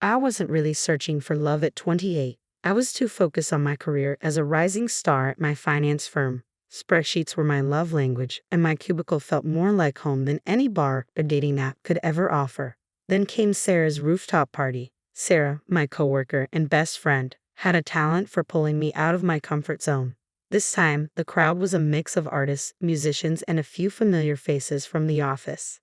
I wasn't really searching for love at 28. I was too focused on my career as a rising star at my finance firm. Spreadsheets were my love language, and my cubicle felt more like home than any bar or dating app could ever offer. Then came Sarah's rooftop party. Sarah, my coworker and best friend, had a talent for pulling me out of my comfort zone. This time, the crowd was a mix of artists, musicians, and a few familiar faces from the office.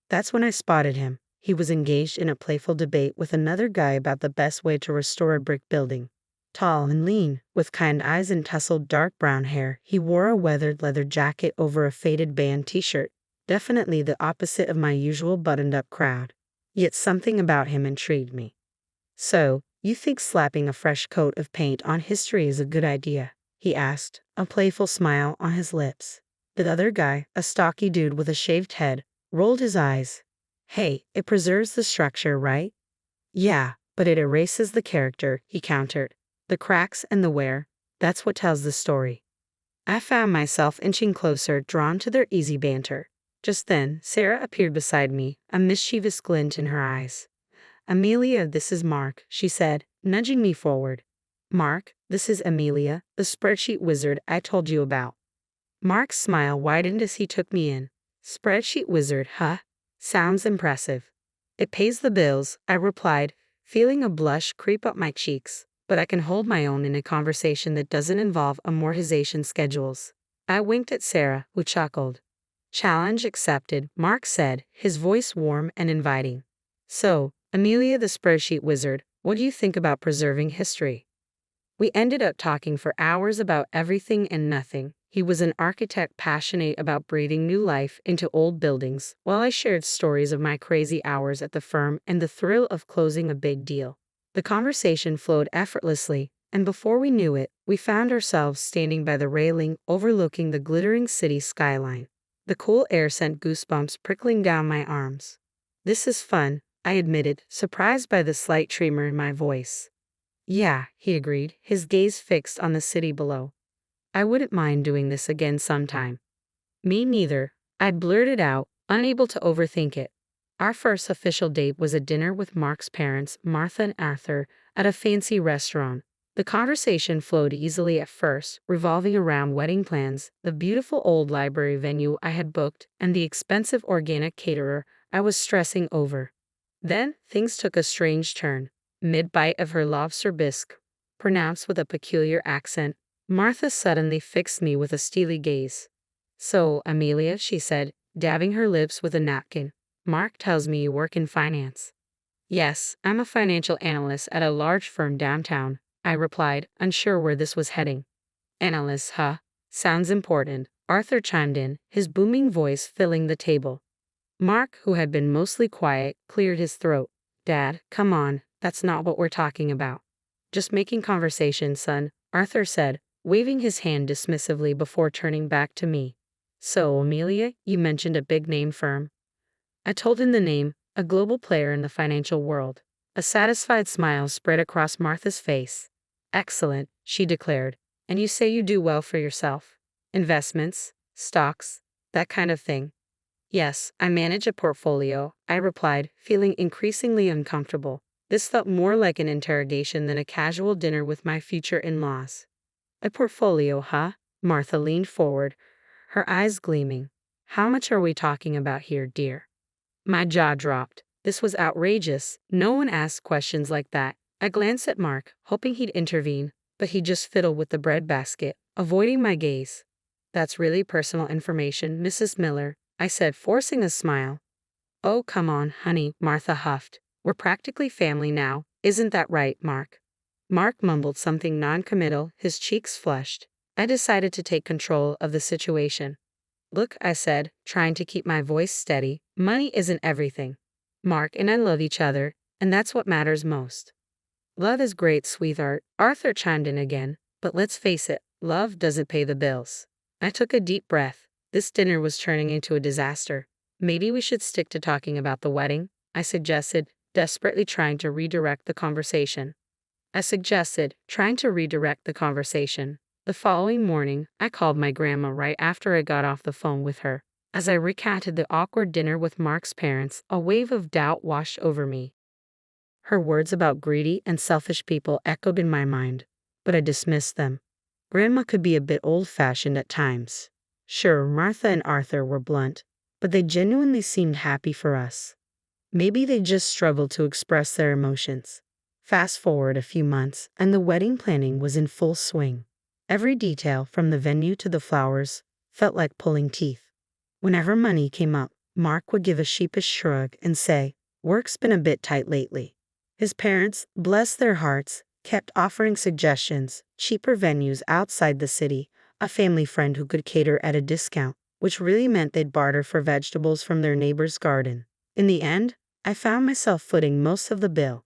That's when I spotted him. He was engaged in a playful debate with another guy about the best way to restore a brick building. Tall and lean, with kind eyes and tousled dark brown hair, he wore a weathered leather jacket over a faded band t-shirt, definitely the opposite of my usual buttoned-up crowd. Yet something about him intrigued me. "So, you think slapping a fresh coat of paint on history is a good idea?" he asked, a playful smile on his lips. The other guy, a stocky dude with a shaved head, rolled his eyes. "Hey, it preserves the structure, right?" "Yeah, but it erases the character," he countered. "The cracks and the wear, that's what tells the story." I found myself inching closer, drawn to their easy banter. Just then, Sarah appeared beside me, a mischievous glint in her eyes. "Amelia, this is Mark," she said, nudging me forward. "Mark, this is Amelia, the spreadsheet wizard I told you about." Mark's smile widened as he took me in. "Spreadsheet wizard, huh? Sounds impressive." "It pays the bills," I replied, feeling a blush creep up my cheeks. "But I can hold my own in a conversation that doesn't involve amortization schedules." I winked at Sarah, who chuckled. "Challenge accepted," Mark said, his voice warm and inviting. "So, Amelia the spreadsheet wizard, what do you think about preserving history?" We ended up talking for hours about everything and nothing. He was an architect passionate about breathing new life into old buildings, while I shared stories of my crazy hours at the firm and the thrill of closing a big deal. The conversation flowed effortlessly, and before we knew it, we found ourselves standing by the railing overlooking the glittering city skyline. The cool air sent goosebumps prickling down my arms. "This is fun," I admitted, surprised by the slight tremor in my voice. "Yeah," he agreed, his gaze fixed on the city below. "I wouldn't mind doing this again sometime." "Me neither," I blurted out, unable to overthink it. Our first official date was a dinner with Mark's parents, Martha and Arthur, at a fancy restaurant. The conversation flowed easily at first, revolving around wedding plans, the beautiful old library venue I had booked, and the expensive organic caterer I was stressing over. Then, things took a strange turn. Mid-bite of her lobster bisque, pronounced with a peculiar accent, Martha suddenly fixed me with a steely gaze. "So, Amelia," she said, dabbing her lips with a napkin, "Mark tells me you work in finance." "Yes, I'm a financial analyst at a large firm downtown," I replied, unsure where this was heading. "Analyst, huh? Sounds important," Arthur chimed in, his booming voice filling the table. Mark, who had been mostly quiet, cleared his throat. "Dad, come on, that's not what we're talking about." "Just making conversation, son," Arthur said, waving his hand dismissively before turning back to me. "So, Amelia, you mentioned a big-name firm." I told him the name, a global player in the financial world. A satisfied smile spread across Martha's face. "Excellent," she declared. "And you say you do well for yourself? Investments, stocks, that kind of thing?" "Yes, I manage a portfolio," I replied, feeling increasingly uncomfortable. This felt more like an interrogation than a casual dinner with my future in-laws. "A portfolio, huh?" Martha leaned forward, her eyes gleaming. "How much are we talking about here, dear?" My jaw dropped. This was outrageous. No one asked questions like that. I glanced at Mark, hoping he'd intervene, but he just fiddled with the breadbasket, avoiding my gaze. "That's really personal information, Mrs. Miller," I said, forcing a smile. "Oh, come on, honey," Martha huffed. "We're practically family now. Isn't that right, Mark?" Mark mumbled something non-committal, his cheeks flushed. I decided to take control of the situation. "Look," I said, trying to keep my voice steady, "money isn't everything. Mark and I love each other, and that's what matters most." "Love is great, sweetheart," Arthur chimed in again, "but let's face it, love doesn't pay the bills." I took a deep breath. This dinner was turning into a disaster. "Maybe we should stick to talking about the wedding," I suggested, desperately trying to redirect the conversation. The following morning, I called my grandma right after I got off the phone with her. As I recounted the awkward dinner with Mark's parents, a wave of doubt washed over me. Her words about greedy and selfish people echoed in my mind, but I dismissed them. Grandma could be a bit old-fashioned at times. Sure, Martha and Arthur were blunt, but they genuinely seemed happy for us. Maybe they just struggled to express their emotions. Fast forward a few months, and the wedding planning was in full swing. Every detail, from the venue to the flowers, felt like pulling teeth. Whenever money came up, Mark would give a sheepish shrug and say, "Work's been a bit tight lately." His parents, bless their hearts, kept offering suggestions, cheaper venues outside the city, a family friend who could cater at a discount, which really meant they'd barter for vegetables from their neighbor's garden. In the end, I found myself footing most of the bill.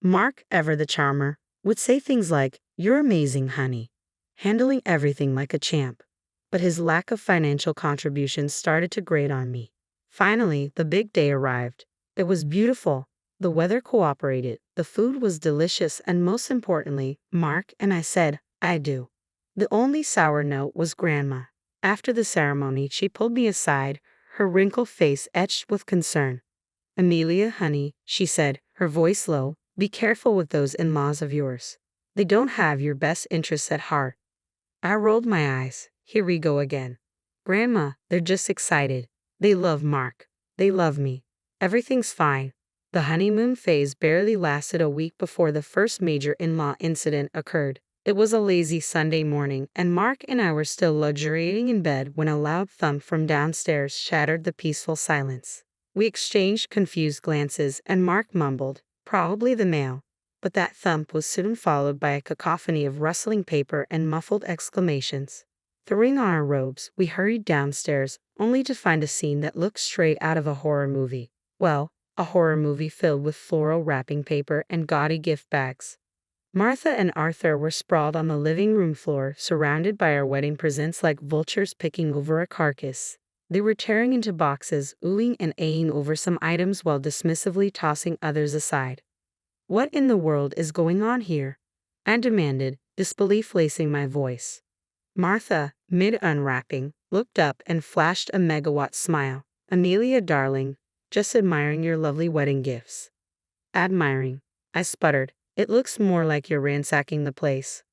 Mark, ever the charmer, would say things like, "You're amazing, honey," handling everything like a champ. But his lack of financial contributions started to grate on me. Finally, the big day arrived. It was beautiful. The weather cooperated, the food was delicious, and most importantly, Mark and I said, "I do." The only sour note was Grandma. After the ceremony, she pulled me aside, her wrinkled face etched with concern. "Amelia, honey," she said, her voice low, "be careful with those in-laws of yours. They don't have your best interests at heart." I rolled my eyes. Here we go again. "Grandma, they're just excited. They love Mark. They love me. Everything's fine." The honeymoon phase barely lasted a week before the first major in-law incident occurred. It was a lazy Sunday morning, and Mark and I were still luxuriating in bed when a loud thump from downstairs shattered the peaceful silence. We exchanged confused glances, and Mark mumbled, "Probably the mail." But that thump was soon followed by a cacophony of rustling paper and muffled exclamations. Throwing on our robes, we hurried downstairs, only to find a scene that looked straight out of a horror movie. Well, a horror movie filled with floral wrapping paper and gaudy gift bags. Martha and Arthur were sprawled on the living room floor, surrounded by our wedding presents like vultures picking over a carcass. They were tearing into boxes, oohing and ahhing over some items while dismissively tossing others aside. "What in the world is going on here?" I demanded, disbelief lacing my voice. Martha, mid-unwrapping, looked up and flashed a megawatt smile. "Amelia, darling, just admiring your lovely wedding gifts." "Admiring," I sputtered. "It looks more like you're ransacking the place."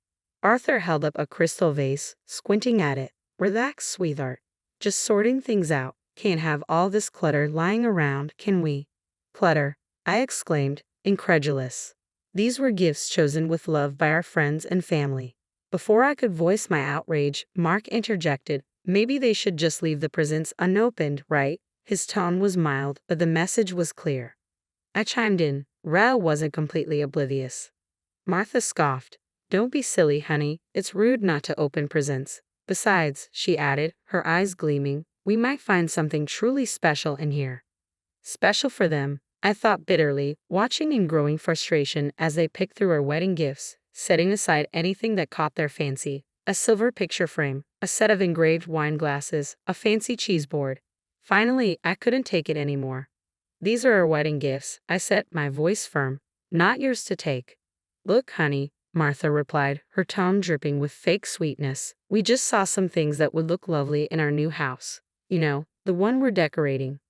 Arthur held up a crystal vase, squinting at it. "Relax, sweetheart. Just sorting things out. Can't have all this clutter lying around, can we?" "Clutter," I exclaimed, incredulous. These were gifts chosen with love by our friends and family. Before I could voice my outrage, Mark interjected, "Maybe they should just leave the presents unopened, right?" His tone was mild, but the message was clear. I chimed in. Rael wasn't completely oblivious. Martha scoffed. "Don't be silly, honey. It's rude not to open presents. Besides," she added, her eyes gleaming, "we might find something truly special in here." Special for them, I thought bitterly, watching in growing frustration as they picked through our wedding gifts, setting aside anything that caught their fancy. A silver picture frame, a set of engraved wine glasses, a fancy cheese board. Finally, I couldn't take it anymore. "These are our wedding gifts," I said, my voice firm. "Not yours to take." "Look, honey," Martha replied, her tone dripping with fake sweetness. "We just saw some things that would look lovely in our new house. You know, the one we're decorating."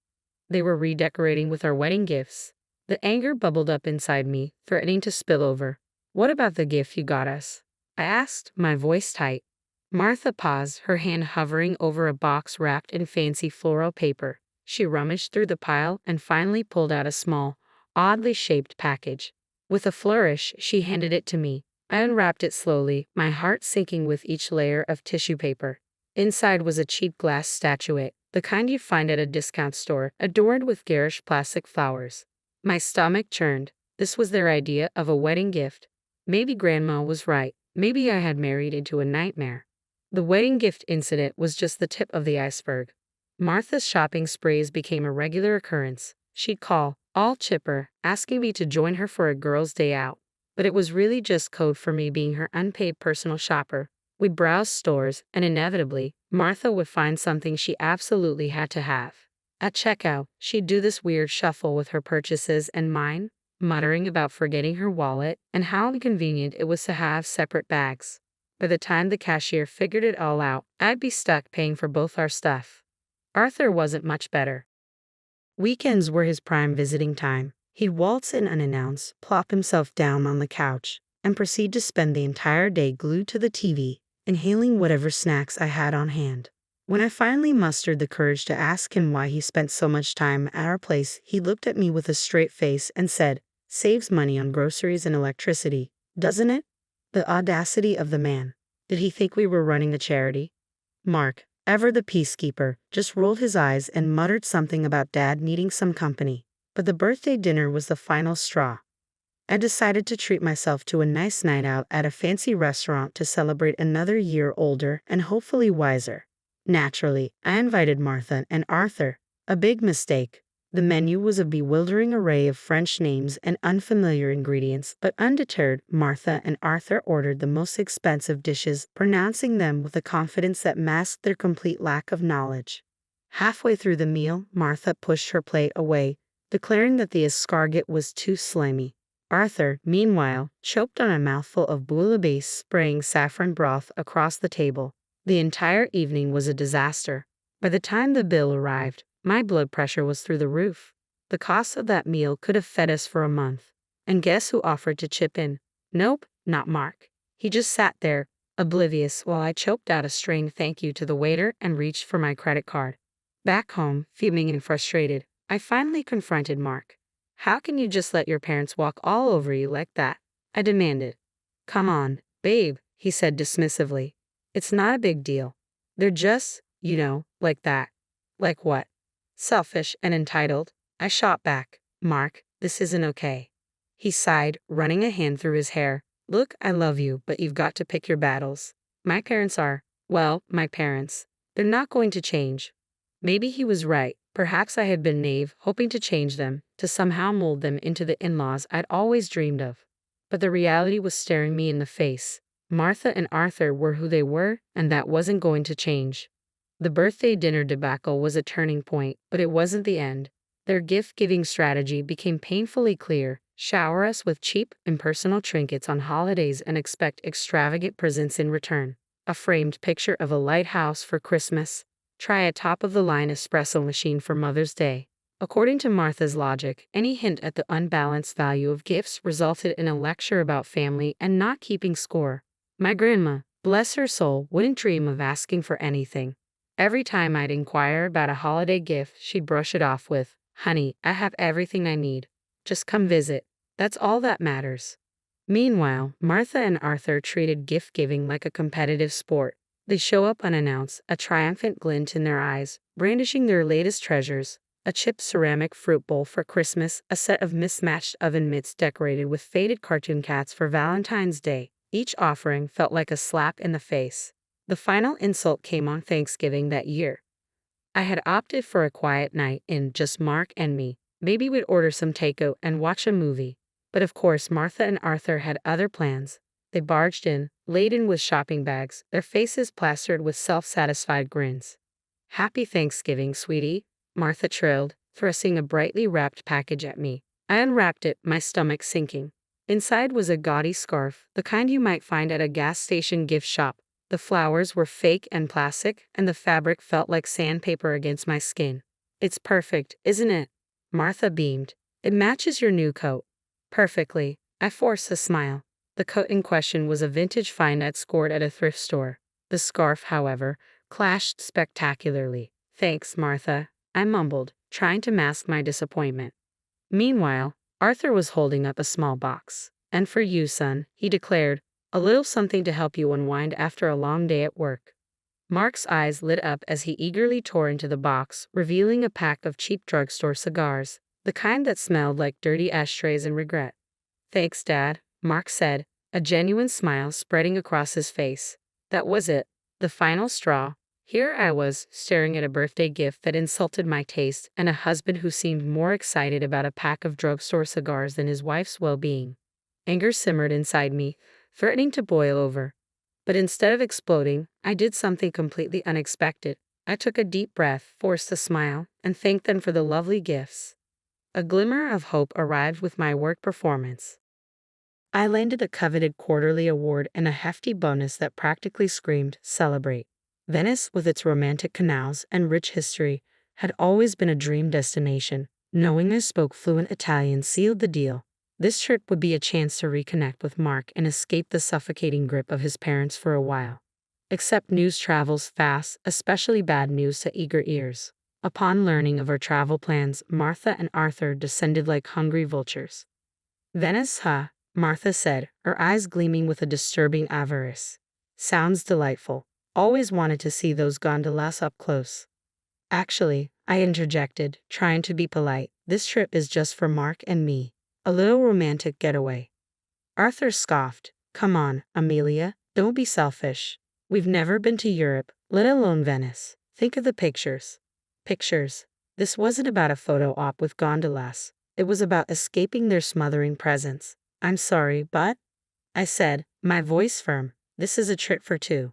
They were redecorating with our wedding gifts. The anger bubbled up inside me, threatening to spill over. "What about the gift you got us?" I asked, my voice tight. Martha paused, her hand hovering over a box wrapped in fancy floral paper. She rummaged through the pile and finally pulled out a small, oddly shaped package. With a flourish, she handed it to me. I unwrapped it slowly, my heart sinking with each layer of tissue paper. Inside was a cheap glass statuette, the kind you find at a discount store, adorned with garish plastic flowers. My stomach churned. This was their idea of a wedding gift. Maybe Grandma was right. Maybe I had married into a nightmare. The wedding gift incident was just the tip of the iceberg. Martha's shopping sprees became a regular occurrence. She'd call, all chipper, asking me to join her for a girls' day out. But it was really just code for me being her unpaid personal shopper. We'd browse stores, and inevitably, Martha would find something she absolutely had to have. At checkout, she'd do this weird shuffle with her purchases and mine, muttering about forgetting her wallet and how inconvenient it was to have separate bags. By the time the cashier figured it all out, I'd be stuck paying for both our stuff. Arthur wasn't much better. Weekends were his prime visiting time. He'd waltz in unannounced, plop himself down on the couch, and proceed to spend the entire day glued to the TV, inhaling whatever snacks I had on hand. When I finally mustered the courage to ask him why he spent so much time at our place, he looked at me with a straight face and said, "Saves money on groceries and electricity, doesn't it?" The audacity of the man. Did he think we were running a charity? Mark, ever the peacekeeper, just rolled his eyes and muttered something about Dad needing some company. But the birthday dinner was the final straw. I decided to treat myself to a nice night out at a fancy restaurant to celebrate another year older and hopefully wiser. Naturally, I invited Martha and Arthur. A big mistake. The menu was a bewildering array of French names and unfamiliar ingredients, but undeterred, Martha and Arthur ordered the most expensive dishes, pronouncing them with a confidence that masked their complete lack of knowledge. Halfway through the meal, Martha pushed her plate away, declaring that the escargot was too slimy. Arthur, meanwhile, choked on a mouthful of bouillabaisse, spraying saffron broth across the table. The entire evening was a disaster. By the time the bill arrived, my blood pressure was through the roof. The cost of that meal could have fed us for a month. And guess who offered to chip in? Nope, not Mark. He just sat there, oblivious, while I choked out a strained thank you to the waiter and reached for my credit card. Back home, fuming and frustrated, I finally confronted Mark. "How can you just let your parents walk all over you like that?" I demanded. "Come on, babe," he said dismissively. "It's not a big deal. They're just, like that." "Like what?" "Selfish and entitled." I shot back. "Mark, this isn't okay." He sighed, running a hand through his hair. "Look, I love you, but you've got to pick your battles. My parents are, well, my parents. They're not going to change." Maybe he was right. Perhaps I had been naive, hoping to change them, to somehow mold them into the in-laws I'd always dreamed of. But the reality was staring me in the face. Martha and Arthur were who they were, and that wasn't going to change. The birthday dinner debacle was a turning point, but it wasn't the end. Their gift-giving strategy became painfully clear. Shower us with cheap, impersonal trinkets on holidays and expect extravagant presents in return. A framed picture of a lighthouse for Christmas. Try a top-of-the-line espresso machine for Mother's Day. According to Martha's logic, any hint at the unbalanced value of gifts resulted in a lecture about family and not keeping score. My grandma, bless her soul, wouldn't dream of asking for anything. Every time I'd inquire about a holiday gift, she'd brush it off with, "Honey, I have everything I need. Just come visit. That's all that matters." Meanwhile, Martha and Arthur treated gift-giving like a competitive sport. They show up unannounced, a triumphant glint in their eyes, brandishing their latest treasures. A chipped ceramic fruit bowl for Christmas, a set of mismatched oven mitts decorated with faded cartoon cats for Valentine's Day. Each offering felt like a slap in the face. The final insult came on Thanksgiving that year. I had opted for a quiet night in just Mark and me. Maybe we'd order some takeout and watch a movie. But of course, Martha and Arthur had other plans. They barged in, laden with shopping bags, their faces plastered with self-satisfied grins. "Happy Thanksgiving, sweetie," Martha trilled, thrusting a brightly wrapped package at me. I unwrapped it, my stomach sinking. Inside was a gaudy scarf, the kind you might find at a gas station gift shop. The flowers were fake and plastic, and the fabric felt like sandpaper against my skin. "It's perfect, isn't it?" Martha beamed. "It matches your new coat." "Perfectly." I forced a smile. The coat in question was a vintage find I'd scored at a thrift store. The scarf, however, clashed spectacularly. "Thanks, Martha," I mumbled, trying to mask my disappointment. Meanwhile, Arthur was holding up a small box. "And for you, son," he declared, "a little something to help you unwind after a long day at work." Mark's eyes lit up as he eagerly tore into the box, revealing a pack of cheap drugstore cigars, the kind that smelled like dirty ashtrays and regret. "Thanks, Dad," Mark said, a genuine smile spreading across his face. That was it, the final straw. Here I was, staring at a birthday gift that insulted my taste and a husband who seemed more excited about a pack of drugstore cigars than his wife's well-being. Anger simmered inside me, threatening to boil over. But instead of exploding, I did something completely unexpected. I took a deep breath, forced a smile, and thanked them for the lovely gifts. A glimmer of hope arrived with my work performance. I landed the coveted quarterly award and a hefty bonus that practically screamed, "Celebrate." Venice, with its romantic canals and rich history, had always been a dream destination, Knowing I spoke fluent Italian sealed the deal. This trip would be a chance to reconnect with Mark and escape the suffocating grip of his parents for a while. Except news travels fast, especially bad news to eager ears. Upon learning of our travel plans, Martha and Arthur descended like hungry vultures. Venice, huh? Martha said, her eyes gleaming with a disturbing avarice. Sounds delightful. Always wanted to see those gondolas up close. Actually, I interjected, trying to be polite, this trip is just for Mark and me. A little romantic getaway. Arthur scoffed. Come on, Amelia, don't be selfish. We've never been to Europe, let alone Venice. Think of the pictures. Pictures. This wasn't about a photo op with gondolas. It was about escaping their smothering presence. I'm sorry, but, I said, my voice firm, this is a trip for two.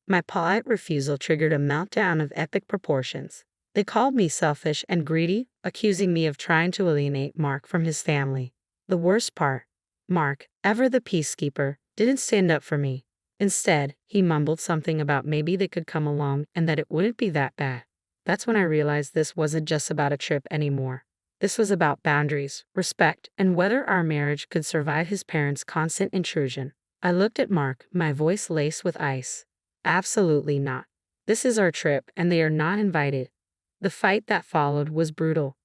My polite refusal triggered a meltdown of epic proportions. They called me selfish and greedy, accusing me of trying to alienate Mark from his family. The worst part, Mark, ever the peacekeeper, didn't stand up for me. Instead, he mumbled something about maybe they could come along and that it wouldn't be that bad. That's when I realized this wasn't just about a trip anymore. This was about boundaries, respect, and whether our marriage could survive his parents' constant intrusion. I looked at Mark, my voice laced with ice. Absolutely not. This is our trip, and they are not invited. The fight that followed was brutal.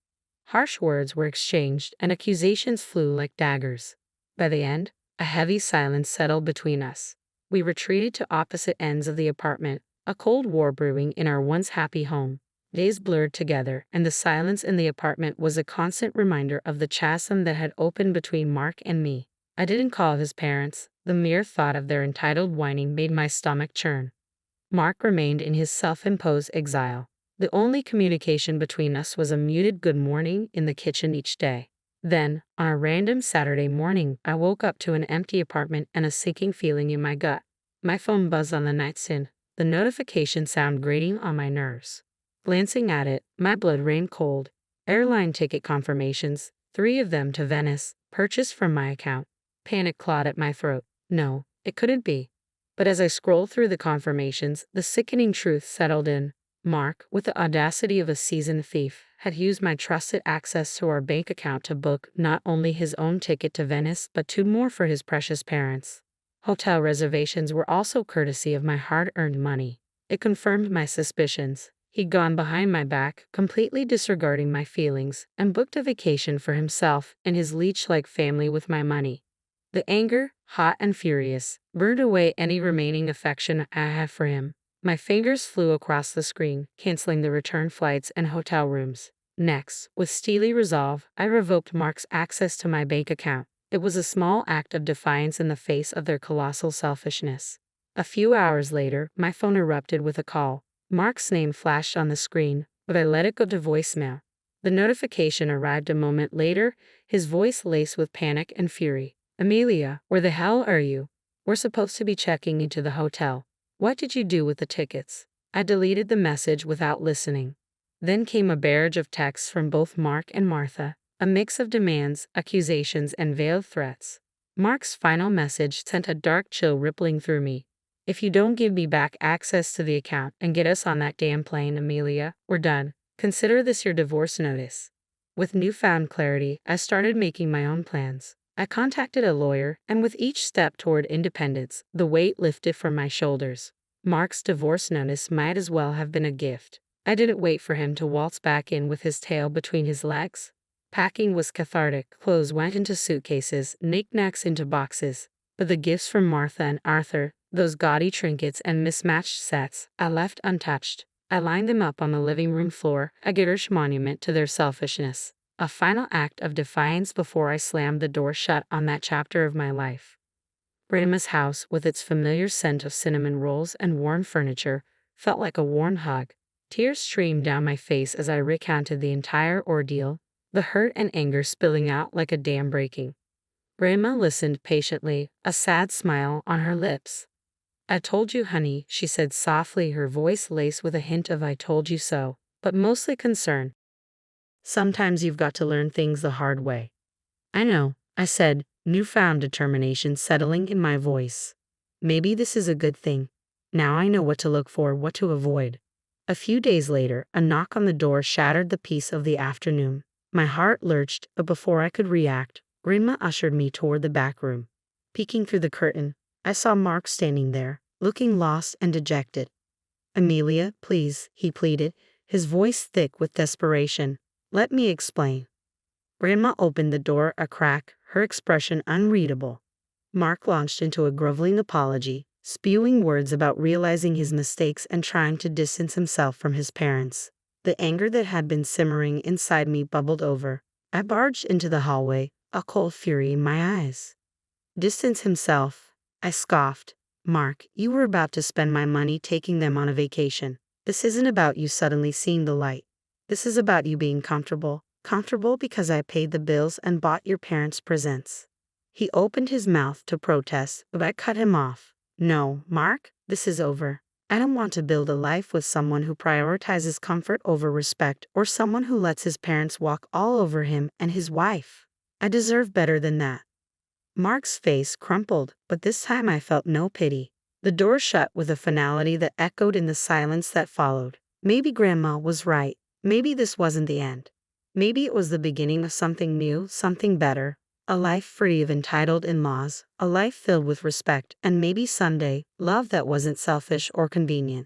Harsh words were exchanged, and accusations flew like daggers. By the end, a heavy silence settled between us. We retreated to opposite ends of the apartment, a cold war brewing in our once happy home. Days blurred together, and the silence in the apartment was a constant reminder of the chasm that had opened between Mark and me. I didn't call his parents. The mere thought of their entitled whining made my stomach churn. Mark remained in his self-imposed exile. The only communication between us was a muted good morning in the kitchen each day. Then, on a random Saturday morning, I woke up to an empty apartment and a sinking feeling in my gut. My phone buzzed on the nightstand, the notification sound grating on my nerves. Glancing at it, my blood ran cold. Airline ticket confirmations, 3 of them to Venice, purchased from my account. Panic clawed at my throat. No, it couldn't be. But as I scrolled through the confirmations, the sickening truth settled in. Mark, with the audacity of a seasoned thief, had used my trusted access to our bank account to book not only his own ticket to Venice but 2 more for his precious parents. Hotel reservations were also courtesy of my hard-earned money. It confirmed my suspicions. He'd gone behind my back, completely disregarding my feelings, and booked a vacation for himself and his leech-like family with my money. The anger, hot and furious, burned away any remaining affection I had for him. My fingers flew across the screen, canceling the return flights and hotel rooms. Next, with steely resolve, I revoked Mark's access to my bank account. It was a small act of defiance in the face of their colossal selfishness. A few hours later, my phone erupted with a call. Mark's name flashed on the screen, but I let it go to voicemail. The notification arrived a moment later, his voice laced with panic and fury. Amelia, where the hell are you? We're supposed to be checking into the hotel. What did you do with the tickets? I deleted the message without listening. Then came a barrage of texts from both Mark and Martha, a mix of demands, accusations, and veiled threats. Mark's final message sent a dark chill rippling through me. If you don't give me back access to the account and get us on that damn plane, Amelia, we're done. Consider this your divorce notice. With newfound clarity, I started making my own plans. I contacted a lawyer, and with each step toward independence, the weight lifted from my shoulders. Mark's divorce notice might as well have been a gift. I didn't wait for him to waltz back in with his tail between his legs. Packing was cathartic. Clothes went into suitcases, knickknacks into boxes. But the gifts from Martha and Arthur, those gaudy trinkets and mismatched sets, I left untouched. I lined them up on the living room floor, a garish monument to their selfishness. A final act of defiance before I slammed the door shut on that chapter of my life. Rama's house, with its familiar scent of cinnamon rolls and worn furniture, felt like a warm hug. Tears streamed down my face as I recounted the entire ordeal, the hurt and anger spilling out like a dam breaking. Rama listened patiently, a sad smile on her lips. I told you, honey, she said softly, her voice laced with a hint of I told you so, but mostly concern. Sometimes you've got to learn things the hard way. I know, I said, newfound determination settling in my voice. Maybe this is a good thing. Now I know what to look for, what to avoid. A few days later, a knock on the door shattered the peace of the afternoon. My heart lurched, but before I could react, Grandma ushered me toward the back room. Peeking through the curtain, I saw Mark standing there, looking lost and dejected. "Amelia, please," he pleaded, his voice thick with desperation. "Let me explain." Grandma opened the door a crack, her expression unreadable. Mark launched into a groveling apology, spewing words about realizing his mistakes and trying to distance himself from his parents. The anger that had been simmering inside me bubbled over. I barged into the hallway, a cold fury in my eyes. "Distance himself," I scoffed. "Mark, you were about to spend my money taking them on a vacation. This isn't about you suddenly seeing the light. This is about you being comfortable. Comfortable because I paid the bills and bought your parents presents." He opened his mouth to protest, but I cut him off. "No, Mark, this is over. I don't want to build a life with someone who prioritizes comfort over respect or someone who lets his parents walk all over him and his wife. I deserve better than that." Mark's face crumpled, but this time I felt no pity. The door shut with a finality that echoed in the silence that followed. Maybe Grandma was right. Maybe this wasn't the end. Maybe it was the beginning of something new, something better. A life free of entitled in-laws, a life filled with respect, and maybe someday, love that wasn't selfish or convenient.